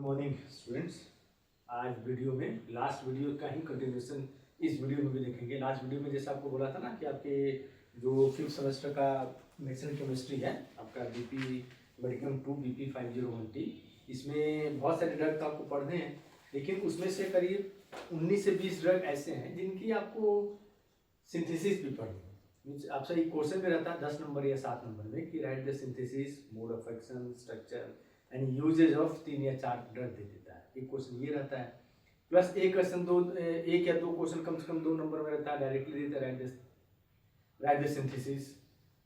Morning students. आज video में last video का ही कंटिन्यूशन इस वीडियो में भी देखेंगे। लास्ट वीडियो में जैसे आपको बोला था ना कि आपके जो फिफ्थ सेमेस्टर का मेडिसिन केमिस्ट्री है आपका बीपी मेडिकल 2 BP 501T, इसमें बहुत सारे ड्रग आपको पढ़ने हैं, लेकिन उसमें से करीब 19 से 20 ड्रग ऐसे हैं जिनकी आपको सिंथेसिस भी पढ़नी है। आपसे एक क्वेश्चन में रहता है 10 नंबर या 7 नंबर में कि write the synthesis, mode of action, structure and usages of 3 या 4 ड्रग दे देता है। एक क्वेश्चन ये रहता है, प्लस एक क्वेश्चन एक या दो क्वेश्चन कम से कम 2 नंबर में रहता है, डायरेक्टली देता है राइट द सिंथेसिस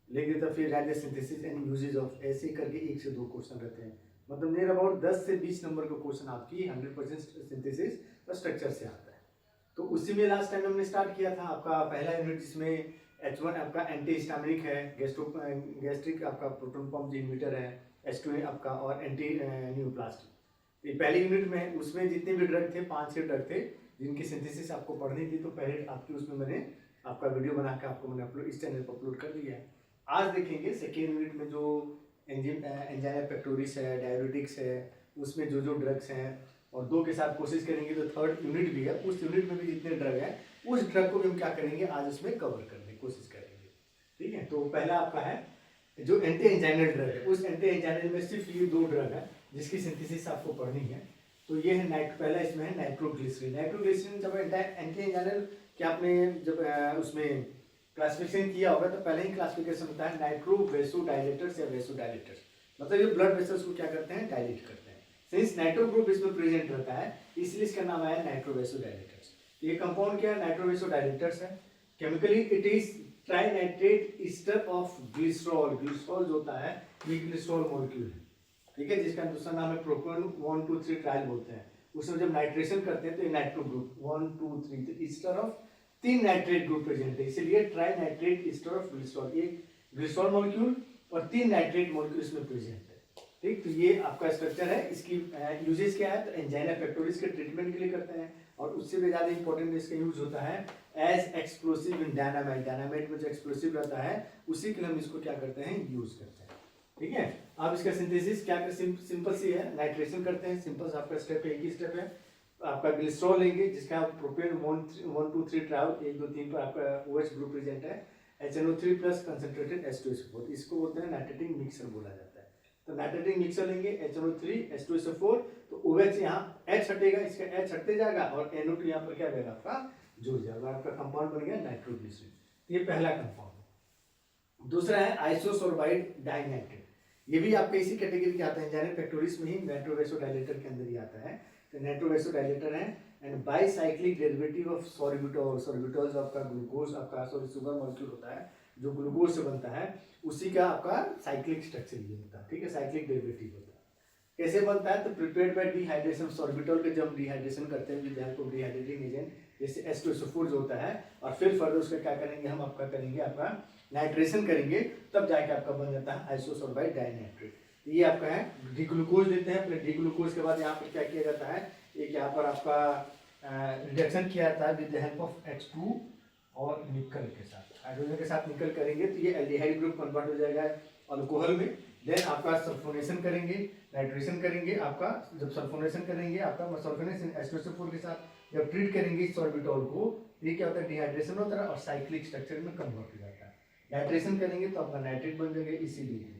लिख देता, फिर write the synthesis and usages of, ऐसे करके 1 से 2 क्वेश्चन रहते हैं। मतलब नियर अबाउट 10 से 20 नंबर का क्वेश्चन आपकी 100% सिंथेसिस और स्ट्रक्चर से आता है। तो उसी में लास्ट टाइम हमने स्टार्ट किया था आपका पहला यूनिट, जिसमें H1 आपका एंटी हिस्टामिनिक है, गैस्ट्रिक आपका प्रोटॉन पंप इनहिबिटर है, H2 आपका और एंटी न्यूप्लास्टिक। ये पहले यूनिट में उसमें जितने भी ड्रग थे 5-6 ड्रग थे जिनकी सिंथेसिस आपको पढ़नी थी। तो पहले आपकी उसमें मैंने आपका वीडियो बना के आपको मैंने अपलोड इस चैनल पर अपलोड कर दिया है। आज देखेंगे सेकेंड यूनिट में जो एंजाइना पेक्टोरिस है, डायबिटिक्स है, उसमें जो जो ड्रग्स हैं, और 2 के साथ कोशिश करेंगे तो थर्ड यूनिट भी है, उस यूनिट में भी जितने ड्रग है उस ड्रग को भी हम क्या करेंगे आज उसमें कवर करने की कोशिश करेंगे। ठीक है, तो पहला आपका है जो एंटी एंजाइनल ड्रग है, उस एंटी एंजाइनल में सिर्फ ये 2 ड्रग है जिसकी सिंथेसिस आपको पढ़नी है। तो ये है पहला इसमें है नाइट्रोग्लिसरीन। नाइट्रोग्लिसरीन जब एंटी एंजाइनल कि आपने जब उसमें क्लासिफिकेशन किया होगा तो पहले ही क्लासिफिकेशन होता है नाइट्रो वेसोडाइलेटर्स या वेसोडाइलेटर्स, मतलब ये ब्लड वेसल्स को क्या करते हैं, डायलेट करते हैं। सिंस नाइट्रो ग्रुप इसमें प्रेजेंट रहता है इसलिए इसका नाम आया नाइट्रो वेसोडाइलेटर्स। ये कंपाउंड क्या है, नाइट्रो वेसोडाइलेटर्स है। Chemically it is trinitrate ester of glycerol. Glycerol जो होता है ये ग्लिसरॉल मॉलिक्यूल है, ठीक है, जिसका दूसरा नाम है प्रोपेन 1 2 3 ट्रायल बोलते हैं। उसमें जब नाइट्रेशन करते हैं तो ये नाइट्रो ग्रुप 1 2 3 तो ester of 3 nitrate group present है, इसलिए ट्राइनाइट्रेट ईस्टर ऑफ ग्लिसरॉल। ये ग्लिसरॉल मॉलिक्यूल और 3 नाइट्रेट मॉलिक्यूल इसमें प्रेजेंट है। ठीक, तो ये आपका स्ट्रक्चर है। इसकी यूजेस क्या है, तो एंजाइना पेक्टोरिस के ट्रीटमेंट के लिए करते हैं, और उससे भी ज्यादा इंपॉर्टेंट इसका यूज होता है एज एक्सप्लोसिव इन डायनामाइट। डायनामाइट में जो एक्सप्लोसिव रहता है उसी के लिए हम इसको क्या करते हैं, यूज करते हैं। ठीक है, अब इसका सिंथेसिस क्या कर सिंपल सी है, नाइट्रेशन करते हैं, सिंपल आपका स्टेप है, एक ही स्टेप है। आपका ग्लिसरॉल लेंगे जिसका प्रोपेन 1 2 3 ट्रायल 1 2 3 पर आपका OH ग्रुप प्रेजेंट है, HNO3 प्लस कंसंट्रेटेड H2SO4, इसको बोलते हैं नाइट्रेटिंग मिक्सर बोला जाता है। तो नाइट्रेटिंग मिक्सर लेंगे HNO3 H2SO4, तो OH यहाँ H हटेगा, इसका H हटते जाएगा और NO2 यहाँ पर क्या रहेगा आपका जुड़ जाएगा, आपका कंपाउंड बन गया नाइट्रोग्लिसरीन। ये पहला कंपाउंड। दूसरा है आइसोसोर्बाइड डाइनाइट्रेट। ये भी आपके इसी कैटेगरी के आता है, एंजाइना पेक्टोरिस में ही नाइट्रोवेसोडाइलेटर के अंदर ही आता है। तो नाइट्रोवेसोडाइलेटर है and bicyclic derivative of sorbitol. Sorbitol जो आपका ग्लूकोज आपका शुगर मॉलिक्यूल होता है जो ग्लूकोज से बनता है, उसी का आपका साइक्लिक स्ट्रक्चर ये होता है। ठीक है, साइक्लिक डेरिवेटिव होता है। कैसे बनता है, तो प्रिपेयर्ड बाय डिहाइड्रेशन। सॉर्बिटॉल के जब डिहाइड्रेशन करते हैं with the help of dehydrating agent जैसे H2SO4 जो होता है, और फिर फर्दर उसका क्या करेंगे, हम आपका करेंगे आपका नाइट्रेशन करेंगे, तब जाके आपका बन जाता है आइसोसोर्बाइड डाइनाइट्रेट। ये आपका है डिग्लूकोज लेते हैं, फिर डिग्लूकोज के बाद यहाँ पर क्या किया जाता है, एक यहाँ पर आपका रिडक्शन किया जाता है with the help of H2 और निकल के साथ, हाइड्रोजन के साथ निकल करेंगे तो ये एल्डिहाइड ग्रुप कन्वर्ट हो जाएगा अल्कोहल में। देन आपका सल्फोनेशन करेंगे, नाइट्रेशन करेंगे। आपका जब सल्फोनेशन करेंगे आपका सल्फोनेशन H2SO4 के साथ जब ट्रीट करेंगे इस सॉर्बिटॉल को, ये क्या होता है, डिहाइड्रेशन होता है और साइक्लिक स्ट्रक्चर में कन्वर्ट हो जाता है। नाइट्रेशन करेंगे तो आपका नाइट्रेट बन जाएगा इसीलिए।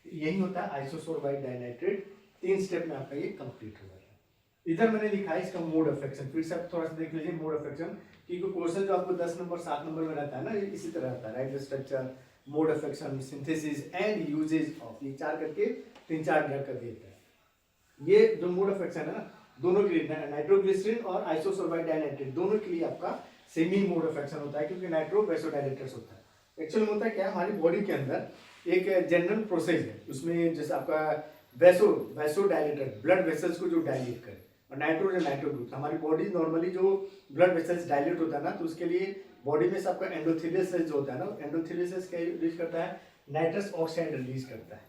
यही होता है आइसोसोर्बाइड डाइनाइट्रेट। 3 स्टेप में आपका ये कंप्लीट हो जाता है। इधर मैंने लिखा है इसका मोड ऑफ एक्शन, फिर से आप थोड़ा सा देख लीजिए मोड ऑफ एक्शन, क्योंकि क्वेश्चन जो आपको 10 नंबर 7 नंबर में रहता है ना, इसी तरह रहता है, write the structure, mode of action, synthesis and usages of, ये 4 करके 3-4 ड्रग कर देता है। ये जो मोड ऑफ एक्शन है ना, दोनों के लिए नाइट्रोग्लिसरीन और आइसोसोर्बाइड डाइनाइट्रेट दोनों के लिए आपका सेमी मोड ऑफ एक्शन होता है, क्योंकि नाइट्रो वेसोडाइलेटर्स होता है। एक्चुअली होता है क्या, हमारी बॉडी के अंदर एक जनरल प्रोसेस है, उसमें जैसे आपका वेसोडाइलेटर ब्लड वेसल्स को जो डायलेट करे, और नाइट्रो ग्रुप हमारी बॉडी नॉर्मली जो ब्लड वेसल्स डायलेट होता है ना, तो उसके लिए बॉडी में से आपका एंडोथेलियल सेल्स जो होता है ना, एंडोथेलियल सेल्स क्या रिलीज करता है, नाइट्रस ऑक्साइड रिलीज करता है।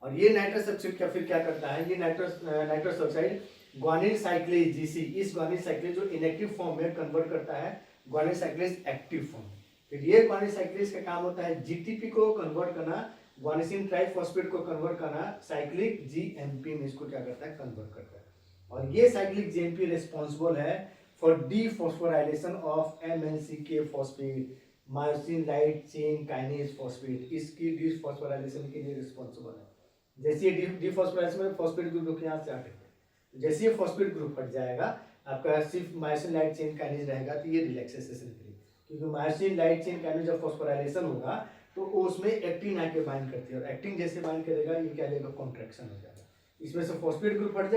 और ये नाइट्रस ऑक्साइड क्या फिर क्या करता है, ये नाइट्रस ऑक्साइड ग्वानिल साइक्लेज GC, इस ग्वानिल साइक्लेज जो इनएक्टिव फॉर्म में कन्वर्ट करता है ग्वानिल साइक्लेज एक्टिव फॉर्म। फिर ये ग्वानिल साइक्लेज का काम होता है GTP को कन्वर्ट करना, ग्वानिसिन ट्राइफॉस्फेट को कन्वर्ट करना, साइक्लिक GMP में इसको क्या करता है, कन्वर्ट करता है। और ये साइक्लिक जेएनपी रिस्पॉन्सिबल है for dephosphorylation of MNCK phosphate, myosin light chain kinase phosphate, इसकी डीफॉस्फोराइलेशन के लिए रिस्पॉन्सिबल है। जैसे ये डीफॉस्फोराइलेशन में फॉस्फेट ग्रुप यहाँ से हटेगा, जैसे ये फॉस्फेट ग्रुप हट जाएगा आपका सिर्फ मायोसिन लाइट चेन काइनेज रहेगा, तो ये रिलैक्सेशन करेगी, क्योंकि मायोसिन लाइट चेन काइनेज जब फॉस्फोराइलेशन होगा तो उसमें एक्टिन आके बाइंड करती है, और एक्टिन जैसे बाइंड करेगा ये क्या लेगा, कॉन्ट्रैक्शन हो जाएगा, इसमें से फॉस्फेट ग्रुप हट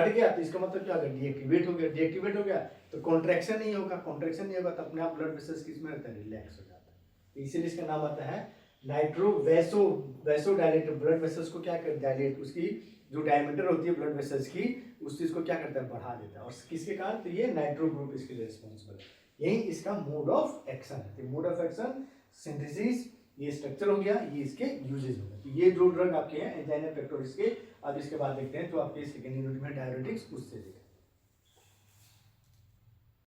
गया तो इसका मतलब क्या होगा, डीएक्टिवेट हो गया, डीएक्टिवेट हो गया तो कॉन्ट्रैक्शन नहीं होगा, कॉन्ट्रैक्शन नहीं होगा तो अपने आप ब्लड वेसल्स किसमें रहता है, रिलैक्स हो जाता है। इसीलिए इसका नाम आता है nitro vaso dilate. Blood vessels को क्या कर डायलेट, उसकी जो डायमीटर होती है ब्लड वेसल्स की, उस चीज को क्या करता है, बढ़ा देता है, और किसके कारण, तो ये नाइट्रो ग्रुप इसके लिए रिस्पॉन्सिबल है। यही इसका मोड ऑफ एक्शन है। मोड ऑफ एक्शन सिंथेसिस, ये स्ट्रक्चर हो गया, ये इसके यूजेस हो गए। तो ये जो ड्रग आपके हैं एंजाइना पेक्टोरिस के, अब इसके बाद देखते हैं जो आपके सेकेंड यूनिट में डायरेटिक्स, उससे देखें।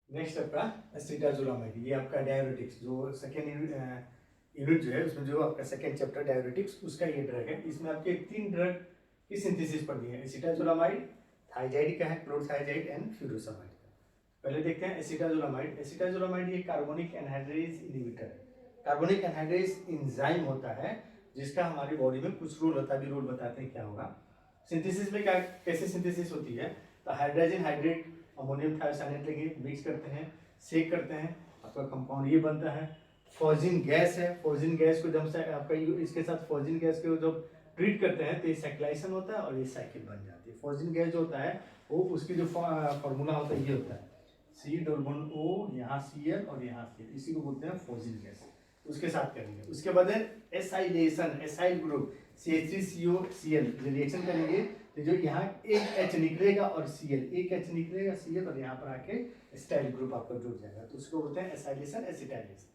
नेक्स्ट आपका एसिटाजोलामाइड, ये आपका डायरेटिक्स जो सेकेंड यूनिट जो है उसमें जो आपका सेकेंड चैप्टर डायरेटिक्स, उसका ये ड्रग है। इसमें आपके 3 ड्रग की सिंथेसिस पढ़नी है, एसिटाजोलामाइड, थाइजाइड का है, क्लोरोथाइजाइड एंड फ्यूरोसामाइड का। पहले देखते हैं एसिटाजोलामाइड। एसिटाजोलामाइड ये कार्बोनिक एनहाइड्रेज इनहिबिटर है। कार्बोनिक एनहाइड्रेज एंजाइम होता है जिसका हमारी बॉडी में कुछ रोल होता है, अभी रोल बताते हैं क्या होगा। सिंथेसिस में क्या, कैसे सिंथेसिस होती है, तो हाइड्रोजन हाइड्रेट अमोनियम थायोसाइनेट लेंगे, मिक्स करते हैं, सेक करते हैं, आपका कंपाउंड ये बनता है। फॉजिन गैस है, फॉजिन गैस को जब से आपका इसके साथ फॉजिन गैस को जब ट्रीट करते हैं तो ये साइक्लाइसन होता है और ये साइकिल बन जाती है। फॉजिन गैस जो होता है वो उसकी जो फॉर्मूला होता है ये होता है C+O, यहाँ Cl और यहाँ Cl, इसी को बोलते हैं फॉजिन गैस। उसके साथ करेंगे, उसके बाद acylation, acyl group CH3COCl reaction करेंगे तो जो यहाँ एक H निकलेगा और Cl, एक H निकलेगा Cl और यहाँ पर आके एसिटाइल ग्रुप आपका जुड़ जाएगा, तो उसको बोलते हैं एसाइलेशन, एसिटाइलेशन।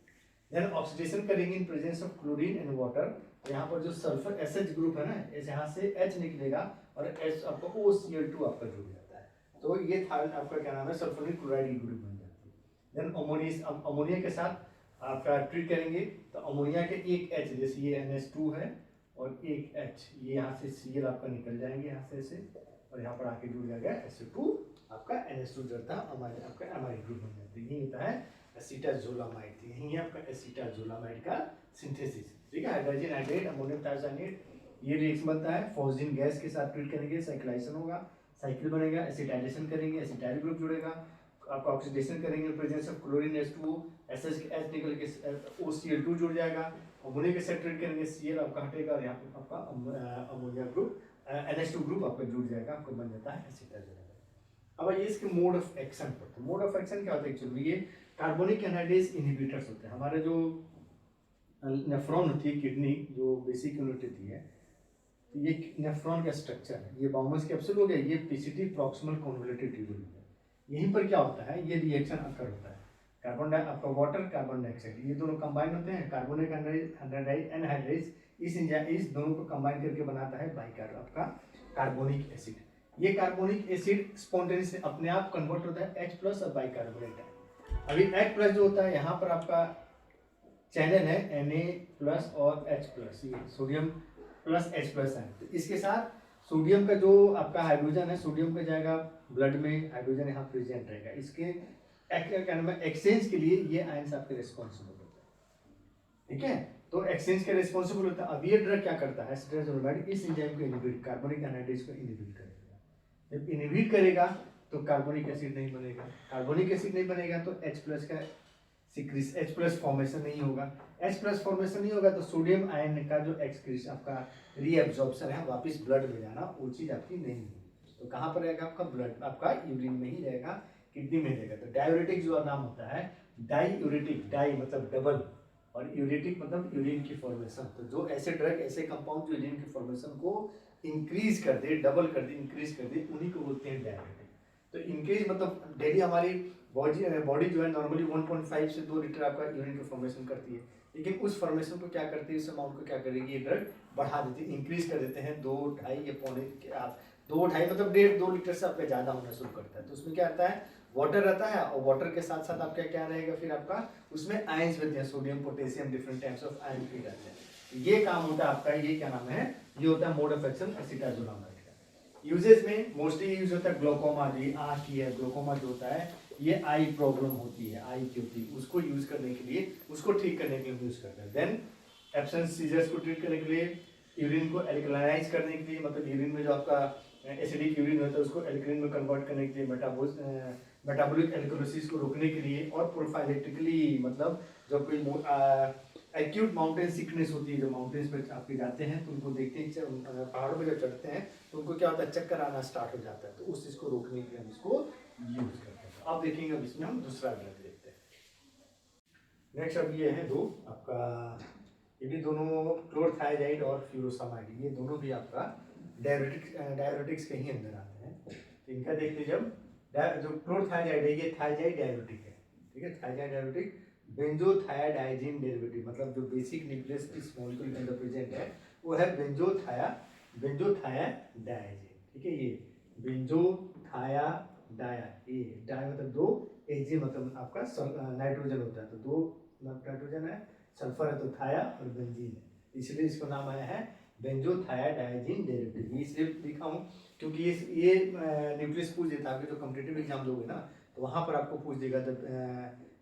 देन ऑक्सीडेशन करेंगे in presence of chlorine and water, तो यहाँ पर जो सल्फर SH ग्रुप है ना, यहाँ से H निकलेगा और H आपका OCl2 आपका जुड़ जाता है, तो ये था आपका क्या नाम है, सल्फोनिक क्लोराइड ग्रुप बन जाती है। देन अमोनिया, अब अमोनिया के साथ आपका ट्रीट करेंगे तो अमोनिया के एक H, जैसे ये NH2 है और एक H, ये यहाँ से Cl आपका निकल जाएंगे यहाँ से ऐसे, और यहाँ पर आके जुड़ जाएगा SO2 आपका NH2 जुड़ता है, आपका एमाइड ग्रुप बन जाता है। ये होता है एसिटाजोलामाइड, यही है आपका एसिटाजोलामाइड का सिंथेसिस, ठीक है। हाइड्रोजन हाइड्रेट अमोनियम थायोसाइनेट, ये रिएक्शन बनता है, फॉस्फिन गैस के साथ ट्रीट करेंगे, साइक्लाइसन होगा, साइकिल बनेगा, एसिटाइलेशन करेंगे, एसिटाइल ग्रुप जुड़ेगा, आपका ऑक्सीडेशन करेंगे presence of chlorine H2O, SH निकल के OCl2 जुड़ जाएगा, अमोनिया के साथ ट्रीट करेंगे, Cl आपका हटेगा और यहाँ पर आपका अमोनिया ग्रुप NH2 ग्रुप आपका जुड़ जाएगा, आपको बन जाता है एसिटाजोलामाइड। अब ये इसके मोड ऑफ एक्शन पढ़ते हैं। मोड ऑफ एक्शन क्या होता है एक्चुअली, ये कार्बोनिक एनहाइड्रेज इनहिबिटर्स होते हैं। हमारे जो नेफ्रॉन होती है, किडनी जो बेसिक यूनिट होती है, तो ये नेफ्रॉन का स्ट्रक्चर है, ये बाउमस कैप्सूल हो गया, ये पीसीटी प्रॉक्सिमल कन्वोल्यूटेड ट्यूब्यूल हो गया। यहीं पर क्या होता है, ये रिएक्शन अकर होता है, कार्बन डाई आपका वाटर कार्बन डाइऑक्साइड, ये दोनों कंबाइन होते हैं, कार्बोनिक एनहाइड्रेज इस दोनों को कंबाइन करके बनाता है बाइकार्ब आपका कार्बोनिक एसिड। ये कार्बोनिक एसिड स्पॉन्टेनियस अपने आप कन्वर्ट होता है H+ और बाइकार्बोनेट। अभी H+ जो होता है यहाँ पर आपका चैनल है Na+ और H+, ये सोडियम प्लस H+ है, तो इसके साथ सोडियम का जो आपका हाइड्रोजन है, सोडियम का जाएगा ब्लड में, हाइड्रोजन यहाँ प्रेजेंट रहेगा, इसके क्या नाम है एक्सचेंज के लिए ये आयंस आपके रिस्पॉन्सिबल होता है, ठीक है। तो एक्सचेंज के रिस्पॉन्सिबल होता है। अब ये ड्रग क्या करता है, एसिटाजोलामाइड इस एंजाइम को इनहिबिट, कार्बोनिक एनहाइड्रेज को इनहिबिट करेगा। जब इनहिबिट करेगा तो कार्बोनिक एसिड नहीं बनेगा, कार्बोनिक एसिड नहीं बनेगा तो H+ का H+ फॉर्मेशन नहीं होगा, H+ फॉर्मेशन नहीं होगा तो सोडियम आयन का जो एक्सक्रीशन आपका रीअब्जॉर्प्शन है वापस ब्लड में जाना, वो चीज आपकी नहीं होगी, तो कहाँ पर रहेगा आपका ब्लड, आपका यूरिन में ही रहेगा, किडनी में रहेगा। तो डायूरेटिक जो नाम होता है डाईयूरेटिक, डाई मतलब डबल और यूरेटिक मतलब यूरिन की फॉर्मेशन, तो जो ऐसे ड्रग ऐसे कंपाउंड जो यूरिन की फॉर्मेशन को इंक्रीज कर दे, डबल कर दे, इंक्रीज कर दे, उन्हीं को बोलते हैं डायूरेटिक। तो इंक्रीज मतलब डेली हमारी बॉडी जो है नॉर्मली 1.5 से 2 लीटर आपका यूरिन की फॉर्मेशन करती है, लेकिन उस फॉर्मेशन को क्या करती है, उस अमाउंट को क्या करेगी ये ड्रग बढ़ा देती है, इंक्रीज कर देते हैं 2, 2.5 या पौने, आप 2, 2.5 मतलब 1.5-2 लीटर से आपका ज़्यादा होना शुरू करता है। तो उसमें क्या आता है, वाटर रहता है, और वाटर के साथ साथ आपका क्या रहेगा फिर आपका उसमें आयंस बनते हैं, sodium potassium different types of ion फिर आते हैं। ये काम होता है आपका, ये क्या नाम है, ये होता है मोड ऑफ एक्शन एसिटाजोलामाइड का। यूजेस में मोस्टली यूज होता है ग्लोकोमा, जो आँख की है, ग्लोकोमा जो होता है ये आई प्रॉब्लम होती है, आई की होती है, उसको यूज करने के लिए, उसको ठीक करने के लिए यूज करते हैं। देन एब्सेंस सीजर्स को ट्रीट करने के लिए, यूरिन को एल्कलाइज करने के लिए, मतलब यूरिन में जो आपका एसिडिक यूरिन होता है उसको एल्कलाइन में कन्वर्ट करने के लिए, मेटाबॉलिक एल्कलोसिस को रोकने के लिए, और प्रोफाइलेटिकली मतलब जब कोई एक्यूट माउंटेन सिकनेस होती है, जो माउंटेन्स में आपके जाते हैं तो उनको देखते हैं, पहाड़ों पर जब चढ़ते हैं तो उनको क्या होता है, चक्कर आना स्टार्ट हो जाता है, तो उस चीज़ को रोकने के लिए हम इसको यूज करते हैं। अब देखेंगे, अब इसमें हम दूसरा ड्रग देखते हैं। नेक्स्ट अब ये है दो आपका, ये भी दोनों क्लोरथाइजाइड और फ्यूरोसामाइड, ये दोनों भी आपका डायरेटिक्स के ही अंदर आते हैं। तो इनका देखते जब जो क्लोरथाइजाइड है ये थाइजाइड डायरेटिक है, ठीक है, थाइजाइड डायरेटिक, बेंजोथायाडाइजिन डेरिवेटिव, मतलब जो बेसिक न्यूक्लियस इस मॉलिक्यूल के अंदर प्रेजेंट है वो है बेंजोथायाडाइजिन, ठीक है, ये बेंजोथायाडाया, ये डाई मतलब दो, एजी मतलब आपका नाइट्रोजन होता है, तो दो नाइट्रोजन है, सल्फर है तो थाया और बेंजीन है, इसलिए इसको नाम आया है बेंजोथायाडाइजिन डेरिवेटिव। इसलिए लिखा हूँ क्योंकि ये न्यूक्लियस पूछ देता है, जो कॉम्पिटिटिव एग्जाम दोगे ना तो वहाँ पर आपको पूछ देगा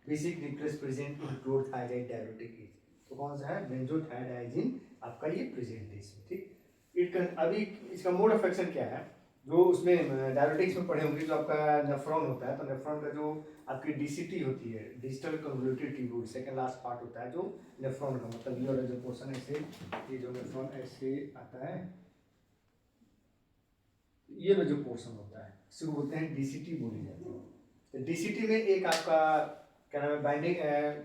basic nucleus present in chlorothiazide diuretic, तो कौन सा है, बेंजोथायाडाइजिन आपका ये प्रेजेंट है इसमें, ठीक। अभी इसका मोड ऑफ एक्शन क्या है, जो उसमें डायरेटिक्स में पढ़े होंगे, जो आपका नेफ्रॉन होता है, तो नेफ्रॉन का जो आपकी डीसीटी होती है, digital convoluted tubule, second last part होता है जो नेफ्रॉन का, मतलब ये वाला जो पोर्शन ऐसे, ये जो नेफ्रॉन ऐसे आता है, ये वाला जो पोर्शन होता है इसको बोलते हैं डीसीटी बोली जाती है। तो डीसीटी में एक आपका क्या नाम है, बाइंडिंग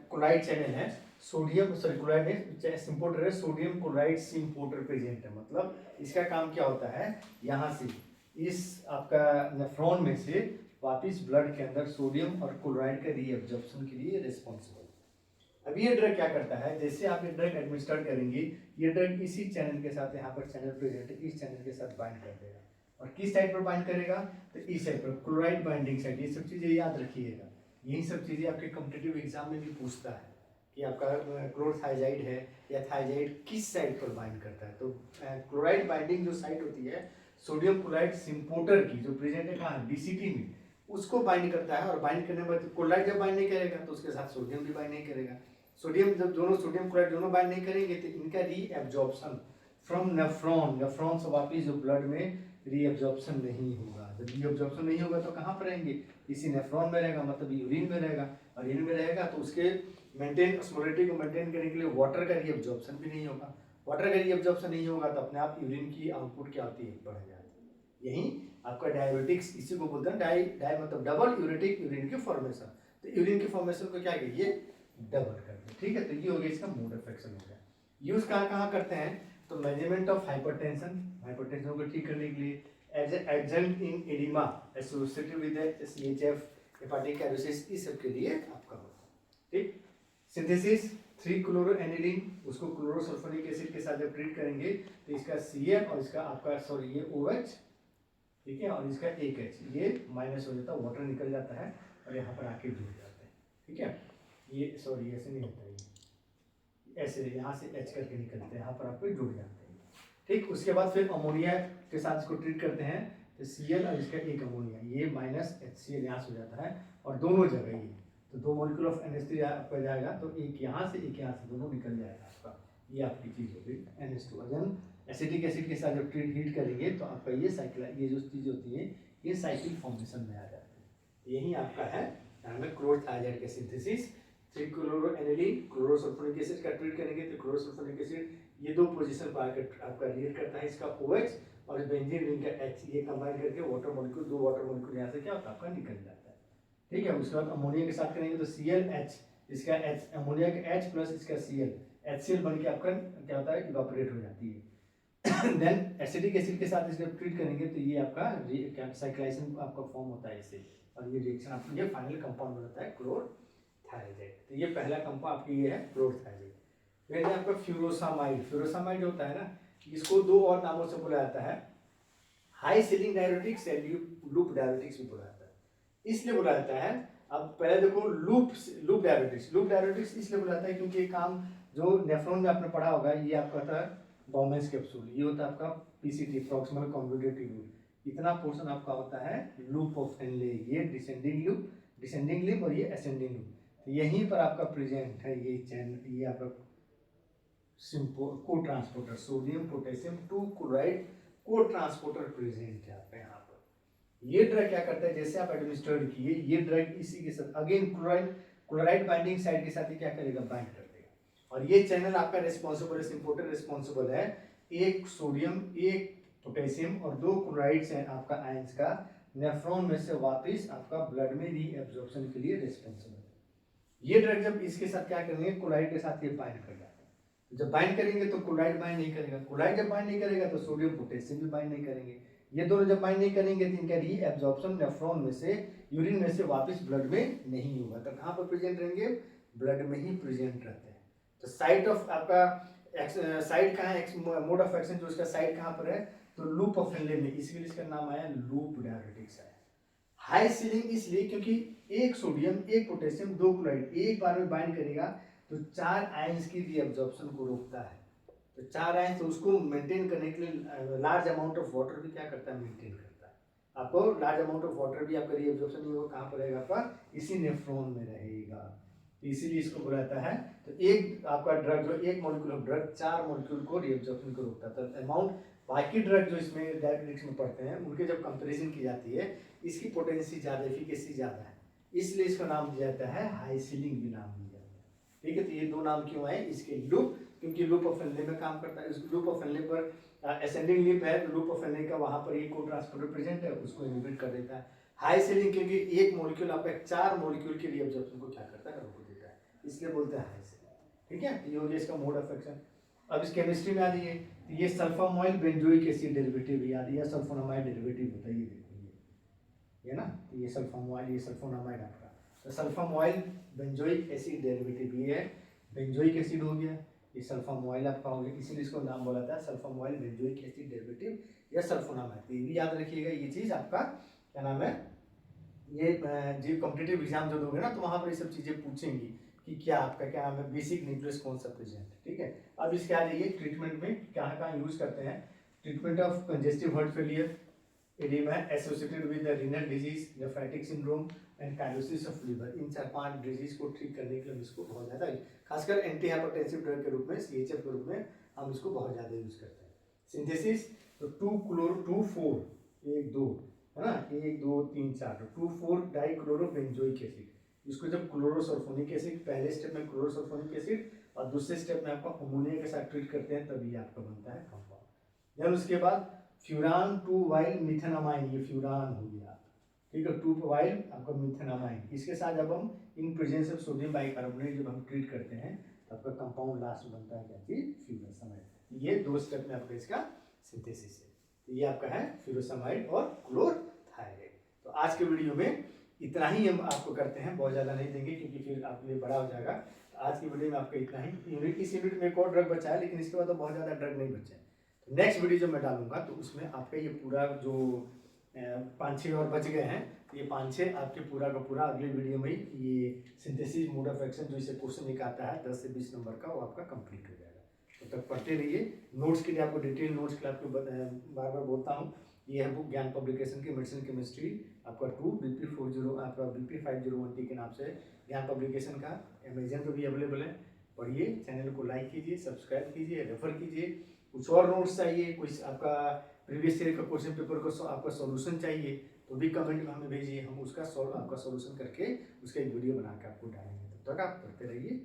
क्लोराइड चैनल है, सोडियम सॉरी क्लोराइड है, सिम्पोर्टर है, सोडियम क्लोराइड सिम्पोर्टर प्रेजेंट है, मतलब इसका काम क्या होता है, यहाँ से इस आपका नेफ्रॉन में से वापिस ब्लड के अंदर सोडियम और क्लोराइड का रीअब्जॉर्प्शन के लिए रिस्पॉन्सिबल। अब ये ड्रग क्या करता है, जैसे आप ये ड्रग एडमिनिस्टर करेंगे, ये ड्रग इसी चैनल के साथ, यहाँ पर चैनल प्रेजेंट है, इस चैनल के साथ बाइंड कर देगा, और किस साइड पर बाइंड करेगा, तो इस साइड पर, क्लोराइड बाइंडिंग साइड। ये सब चीज़ें याद रखिएगा, यही सब चीज़ें आपके कॉम्पिटिटिव एग्जाम में भी पूछता है कि आपका क्लोरथाइजाइड है या थाइजाइड किस साइड पर बाइंड करता है। तो क्लोराइड बाइंडिंग जो साइट होती है सोडियम क्लोराइड सिम्पोर्टर की, जो प्रेजेंट है कहाँ, डीसीटी में, उसको बाइंड करता है, और बाइंड करने के बाद क्लोराइड जब बाइंड नहीं करेगा तो उसके साथ सोडियम भी बाइंड नहीं करेगा। सोडियम जब दोनों सोडियम क्लोराइड दोनों बाइंड नहीं करेंगे तो इनका रीएब्जॉर्प्शन फ्रॉम नेफ्रॉन से वापिस जो ब्लड में रीएब्जॉर्प्शन नहीं होगा। जब रीएब्जॉर्प्शन नहीं होगा तो कहाँ पर रहेंगे, इसी नेफ्रॉन में रहेगा, मतलब यूरिन में रहेगा, और यूरिन में रहेगा तो उसके मेंटेन ऑस्मोलरिटी को मेंटेन करने के लिए वाटर का रीएब्जॉर्प्शन भी नहीं होगा। वाटर का रीएब्जॉर्प्शन नहीं होगा तो अपने आप यूरिन की आउटपुट क्या होती है, बढ़ जाती है। यही आपका डायबिटिक्स, इसी को बोलते हैं डाई मतलब डबल यूरेटिक यूरिन की फॉर्मेशन। तो यूरिन की फॉर्मेशन को क्या कहिए, डबल कर दे, ठीक है। तो ये हो गया इसका मोड ऑफ एक्शन हो गया। यूज कहाँ कहाँ करते हैं, तो मैनेजमेंट ऑफ हाइपरटेंशन को ठीक करने के लिए, as adjunct in edema associated with CHF, hepatic cirrhosis, इस सब के लिए आपका होता है, ठीक। सिंथेसिस 3 क्लोरोएनिलीन, उसको क्लोरोसल्फोनिक एसिड के साथ जब ट्रीट करेंगे तो इसका Cl और इसका आपका सॉरी ये OH, ठीक है, और इसका एक H, ये माइनस हो जाता है, वाटर निकल जाता है और यहाँ पर आके जुड़ जाते हैं, ठीक है। ये सॉरी ऐसे नहीं होता, ये ऐसे यहाँ से H करके निकलते हैं, यहाँ पर आपको जुड़ जाते हैं, ठीक। उसके बाद फिर अमोनिया के साथ इसको ट्रीट करते हैं, तो Cl और इसका एक अमोनिया, ये माइनस HCl यहाँ से हो जाता है, और दोनों जगह ये, तो 2 मॉलिक्यूल ऑफ NH3 आपका जाएगा, तो एक यहाँ से एक यहाँ से, दोनों निकल जाएगा आपका, ये आपकी चीज़ हो गई NH2। अजन एसिटिक एसिड के साथ जब ट्रीट हीट करेंगे तो आपका ये साइकिल, ये जो चीज़ होती है ये साइकिल फॉर्मेशन में आ जाती है। यही आपका है क्लोरथाइजाइड का सिंथेसिस। 3 क्लोरोएनिलीन क्लोरोसल्फोनिक एसिड का ट्रीट करेंगे तो क्लोरोसल्फोनिक एसिड ये 2 पोजीशन पर आकर आपका रिएक्ट करता है, इसका OH और बेंजीन रिंग का H, ये कंबाइन करके वाटर मॉलिक्यूल, 2 वाटर मॉलिक्यूल यहाँ से क्या होता है आपका निकल जाता है, ठीक है। उसके बाद अमोनिया के साथ करेंगे तो ClH, इसका H, अमोनिया का H प्लस इसका Cl, HCl बन के आपका क्या होता है, इवापोरेट हो जाती है। देन एसिटिक एसिड के साथ इसको ट्रीट करेंगे तो ये आपका साइक्लाइसिन आपका फॉर्म होता है इससे, और ये रिएक्शन आपको ये फाइनल कंपाउंड बनता है क्लोरथाइजाइड। तो ये पहला कंपाउंड आपकी ये है क्लोरथाइजाइड। फिर है आपका फ्यूरोसामाइड। फ्यूरोसामाइड जो होता है ना, इसको 2 और नामों से बुलाया जाता है, हाई सीलिंग डायरेटिक्स या लूप डायरेटिक्स भी बुलाया जाता है। इसलिए बुलाया जाता है, अब पहले देखो लूप डायरेटिक्स इसलिए बुलाया जाता है क्योंकि ये काम जो नेफ्रॉन में आपने पढ़ा होगा, ये आपका था बाउमेंस कैप्सूल, ये होता है आपका PCT प्रॉक्सिमल कन्वोल्यूटेड ट्यूब्यूल, इतना पोर्शन आपका होता है लूप ऑफ हेनले। ये डिसेंडिंग लूप और ये असेंडिंग लूप। तो यहीं पर आपका प्रेजेंट है ये चैनल, ये आपका को ट्रांसपोर्टर सोडियम पोटेशियम 2 क्लोराइड को ट्रांसपोर्टर प्रेजेंट है आपका यहाँ पर। ये ड्रग क्या करता है, जैसे आप एडमिनिस्ट्रेट किए ये ड्रग इसी के साथ अगेन क्लोराइड बाइंडिंग साइड के साथ ही क्या करेगा, बाइंड कर देगा। और ये चैनल आपका रिस्पॉन्सिबल इम्पोर्टेंट रिस्पॉन्सिबल है एक सोडियम एक पोटेशियम और 2 क्लोराइड से आपका आयंस का नेफ्रॉन में से वापस आपका ब्लड में रीएब्जॉर्प्शन के लिए रिस्पॉन्सिबल है। ये ड्रग जब इसके साथ क्या करेंगे, क्लोराइड के साथ ये बाइंड कर जाता है। जब बाइंड करेंगे तो क्लोराइड बाइंड नहीं करेगा, क्लोराइड जब बाइंड नहीं करेगा तो सोडियम पोटेशियम भी बाइंड नहीं करेंगे। ये दोनों जब बाइंड नहीं करेंगे तो इनका रीएब्जॉर्प्शन नेफ्रॉन में से यूरिन में से वापस ब्लड में नहीं होगा। तो कहाँ पर प्रेजेंट रहेंगे, ब्लड में ही प्रेजेंट रहते हैं। तो साइट ऑफ आपका साइड कहाँ है, मोड ऑफ एक्शन जो इसका साइड कहाँ पर है, तो लूप ऑफ हेनले में, इसके लिए इसका नाम आया लूप डायरेटिक्स है। हाई सीलिंग इसलिए क्योंकि एक सोडियम एक पोटेशियम 2 क्लोराइड एक बार में बाइंड करेगा तो 4 आयंस की रीअब्जॉर्प्शन को रोकता है। तो 4 आयंस, तो उसको मेंटेन करने के लिए लार्ज अमाउंट ऑफ वाटर भी क्या करता है, मेंटेन करता है। आपको लार्ज अमाउंट ऑफ वाटर भी आपका रीअब्जॉर्प्शन नहीं होगा, कहाँ पर रहेगा आपका, इसी नेफ्रॉन में रहेगा। इसीलिए इसको बुलाता है। तो एक आपका ड्रग जो एक मॉलिक्यूल ऑफ ड्रग 4 मॉलिक्यूल को रीअब्जॉर्प्शन को रोकता है। तो अमाउंट बाकी ड्रग जो इसमें डायरेक्टिक्स में पढ़ते हैं उनके जब कंपैरिजन की जाती है इसकी पोटेंसी ज़्यादा, एफिकेसी ज़्यादा है, इसलिए इसका नाम दिया जाता है हाई सीलिंग भी नाम दिया जाता है। ठीक है, तो ये 2 नाम क्यों आए, इसके लूप, क्योंकि लूप ऑफ हेनले में काम करता है। इस लूप ऑफ हेनले पर असेंडिंग लूप है, लूप ऑफ हेनले का वहाँ पर एक को ट्रांसपोर्टर प्रेजेंट है, उसको इनहिबिट कर देता है। हाई सीलिंग क्योंकि एक मॉलिक्यूल आपका 4 मॉलिक्यूल के रीअब्जॉर्प्शन को क्या करता है, रोक देता है, इसलिए बोलते हैं हाई सीलिंग। ठीक है, ये हो गया इसका मोड ऑफ एक्शन। अब इस केमिस्ट्री में आ जाइए, तो ये सल्फामॉइल बेंजोइक एसिड डेरिवेटिव याद, या सल्फोनामाइड डेरिवेटिव होता है, ये देखो ये ना, तो ये सल्फामॉइल ये सल्फोनामाइड आपका। तो सल्फामॉइल बेंजोइक एसिड डेरिवेटिव ये है, बेंजोइक एसिड हो गया, ये सल्फामॉइल आपका हो गया, इसीलिए इसको नाम बोला था सल्फामॉइल बेंजोइक एसिड डेरिवेटिव या सल्फोनामाइड। ये भी याद रखिएगा, ये चीज़ आपका क्या नाम है, ये जो कॉम्पिटिटिव एग्जाम जो दोगे ना तो वहाँ पर ये सब चीज़ें पूछेंगी कि क्या आपका क्या नाम है, बेसिक न्यूक्लियस कौन सा प्रेजेंट। ठीक है, अब इसके आ जाइए ट्रीटमेंट में कहाँ कहाँ यूज करते हैं। Treatment of congestive heart failure, edema associated with renal disease, nephrotic syndrome and cirrhosis of liver, इन 4-5 डिजीज को ठीक करने के लिए हम इसको बहुत ज़्यादा खासकर एंटी हाइपरटेंसिव ड्रग के रूप में, CHF के रूप में हम इसको बहुत ज़्यादा यूज करते हैं। सिंथेसिस, तो 2-4 1 2 है ना, 1 2 3 4 2,4 डाइक्लोरोबेंजोइक एसिड। इसको जब क्लोरोसल्फोनिक एसिड, पहले स्टेप में क्लोरोसल्फोनिक एसिड और दूसरे स्टेप में आपका अमोनिया के साथ ट्रीट करते हैं, तभी आपका बनता है कंपाउंड। देन उसके बाद फ्यूरान 2-वाइल मिथेनामाइन, ये फ्यूरान हो गया। ठीक है, 2-वाइल आपका मिथेनामाइन, इसके साथ जब हम in presence of sodium bicarbonate जब हम ट्रीट करते हैं तो आपका कंपाउंड लास्ट बनता है क्या चीज, फ्यूरासामाइड। ये 2 स्टेप में आपका इसका सिंथेसिस है। तो ये आपका है फ्यूरासामाइड और क्लोरथायरेट। तो आज के वीडियो में इतना ही हम आपको करते हैं, बहुत ज़्यादा नहीं देंगे क्योंकि फिर आपके लिए बड़ा हो जाएगा। तो आज की वीडियो में आपका इतना ही। इस यूनिट में एक और ड्रग बचा है, लेकिन इसके बाद तो बहुत ज़्यादा ड्रग नहीं बचे। तो नेक्स्ट वीडियो जो मैं डालूंगा तो उसमें आपका ये पूरा जो 5-6 और बच गए हैं, ये 5-6 आपके पूरा का पूरा अगले वीडियो में ये सिंथेसिस मोड ऑफ एक्शन जो इसे क्वेश्चन एक आता है 10 से 20 नंबर का, वो आपका कंप्लीट हो जाएगा। तब तक पढ़ते रहिए। नोट्स के लिए आपको डिटेल नोट्स के लिए आपको बार बार बोलता हूँ, ये है बुक ज्ञान पब्लिकेशन की मेडिसिन केमिस्ट्री आपका 2 BP40 आपका BP501T के नाम से ज्ञान पब्लिकेशन का अमेजन पर भी अवेलेबल है। पढ़िए, चैनल को लाइक कीजिए, सब्सक्राइब कीजिए, रेफर कीजिए। कुछ और नोट्स चाहिए, कुछ आपका प्रीवियस ईयर का क्वेश्चन पेपर को आपका सॉल्यूशन चाहिए तो भी कमेंट में हमें भेजिए, हम उसका आपका सॉल्यूशन करके उसका एक वीडियो बना के आपको डालेंगे। तब तक आप पढ़ते रहिए।